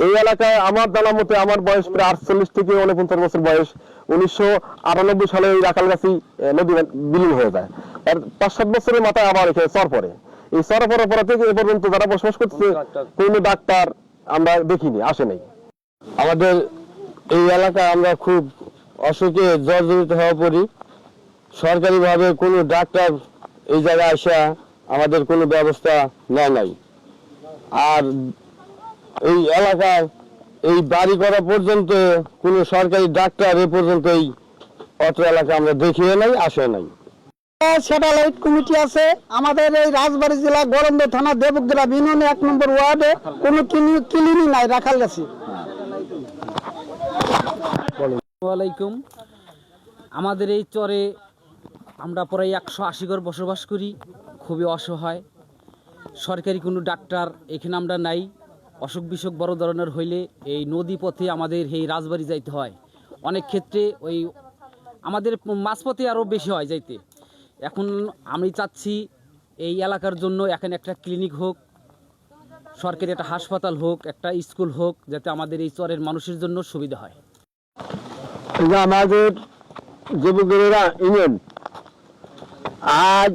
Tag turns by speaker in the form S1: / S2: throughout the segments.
S1: এই এলাকায় আমার জানা মতে আমার বয়স প্রায় 48 থেকে 49 বছর বয়স। 1998 সালে এই রাখালগাছি নদী বিলীন হয়ে যায়। আর 5-7 বছরের মাথায় আবার এখানে চর পড়ে। এই চর পড়ার পর থেকে এ পর্যন্ত যারা বসবাস করছে কোনো ডাক্তার আমরা দেখিনি, আসে নাই।
S2: আমাদের এই এলাকায় আমরা খুব অসুখে জর্জরিত হয়ে পড়ি। সরকারিভাবে কোনো ডাক্তার এই জায়গায় আসা আমাদের কোনো ব্যবস্থা নেয় নাই। আর এই এলাকায় এই বাড়ি করা পর্যন্ত কোনো সরকারি ডাক্তার এ পর্যন্ত এই অত্র এলাকা আমরা দেখিয়ে নাই, আসে নাই।
S3: স্যাটেলাইট কমিটি আছে আমাদের এই রাজবাড়ী জেলা গরন্দ থানা দেবগ্রাম ইউনিয়ন 1 নম্বর ওয়ার্ডে কোনো ক্লিনিক নাই রাখালগাছি।
S4: ওয়ালাইকুম। আমাদের এই চরে আমরা প্রায় 180 ঘর বসবাস করি, খুবই অসহায়। সরকারি কোনো ডাক্তার এখানে আমরা নাই। অসুখ বিসুখ বড় ধরনের হইলে এই নদী পথে আমাদের এই রাজবাড়ি যাইতে হয়। অনেক ক্ষেত্রে ওই আমাদের মাঝপথে আরও বেশি হয় যাইতে। এখন আমি চাচ্ছি এই এলাকার জন্য এখানে একটা ক্লিনিক হোক, সরকারি একটা হাসপাতাল হোক, একটা স্কুল হোক, যাতে আমাদের এই চরের মানুষের জন্য সুবিধা হয়।
S2: আমাদের দেবগ্রাম ইউনিয়ন আজ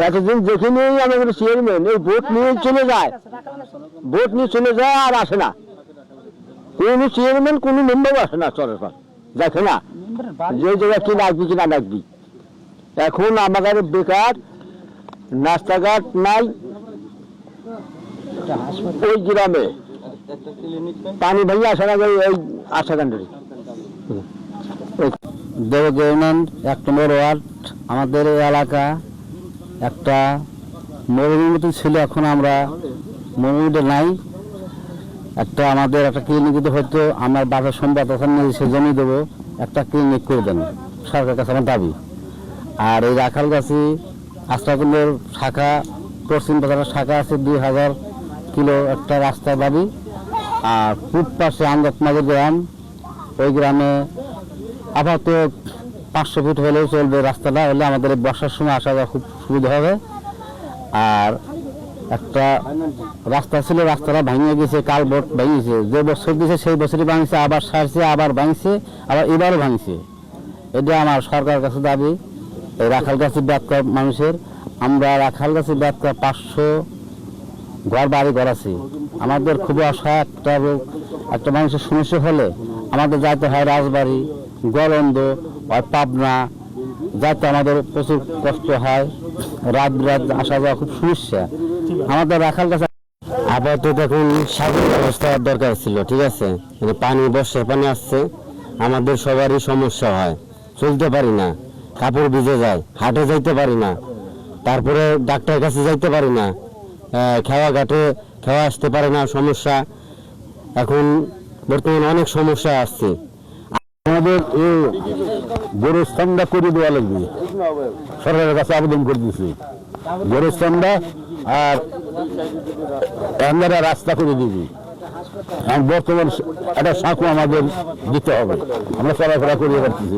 S2: এতদিন দেখিনি আমাদের চেয়ারম্যান এই ভোট নিয়ে চলে যায় আর আসে না। কোনো চেয়ারম্যান কোনো মেম্বার আসে না, চলে দেখে না যে জায়গায় কি লাগবি কি না লাগবি। এখন আমাদের বেকার, রাস্তাঘাট নাই। ওই গ্রামে পানি ভাই আসে না, ওই আশা কান্ডারি দেবগ্রাম 1 নম্বর ওয়ার্ড। আমাদের এই এলাকা একটা মরুভূমির মতো ছিল, এখন আমরা মরুভূমিতে নাই। একটা আমাদের একটা ক্লিনিক দিতে হয়তো আমার বাসার সম্পদ ওখানে সে জমি দেবো, একটা ক্লিনিক করে দেন, সরকারের কাছে আমার দাবি। আর এই রাখালগাছি আস্তাকুলের শাখা, পশ্চিম বাজারের শাখা আছে 2000 কিলো একটা রাস্তা দাবি। আর পূব পাশে আমদাতনগর গ্রাম, ওই গ্রামে আপাতত 500 ফুট হলেও চলবে রাস্তাটা, হলে আমাদের বর্ষার সময় আসা যাওয়া খুব সুবিধা হবে। আর একটা রাস্তা ছিল, রাস্তাটা ভেঙে গেছে, কালবোর্ড ভেঙেছে, যে বছর দিয়েছে সেই বছরই ভাঙছে, আবার সারছে, আবার ভাঙছে, আবার এবারও ভাঙছে। এটা আমার সরকারের কাছে দাবি। এই রাখালগাছি ব্যাপকা মানুষের, আমরা রাখালগাছি ব্যাপকা 500 ঘর বাড়ি ঘর আছে। আমাদের খুবই অসহায় একটা মানুষের সমস্যা হলে আমাদের যাইতে হয় রাজবাড়ি, গরন্দ, পাবনা, যাতে আমাদের প্রচুর কষ্ট হয়। রাত বিরাত আসা যাওয়া খুব সমস্যা আমাদের রাখালগাছি। আপাতত এখন সাগর ব্যবস্থার দরকার ছিল, ঠিক আছে। পানি, বর্ষার পানি আসছে, আমাদের সবারই সমস্যা হয়, চলতে পারি না, কাপড় ভিজে যায়, হাটে যাইতে পারি না, তারপরে ডাক্তারের কাছে যাইতে পারি না, খেওয়া ঘাটে খেওয়া আসতে পারে না, সমস্যা। এখন বর্তমানে অনেক সমস্যা আসছে। আমাদের এই গোরস্থানটা করে দেওয়া লাগবে, সরকারের কাছে আবেদন করে দিয়েছি গোরস্থানটা, আর আমরা রাস্তা করে দিবি। বর্তমান একটা সাঁকো আমাদের দিতে হবে, আমরা চলাফেরা করিয়ে পারতেছি।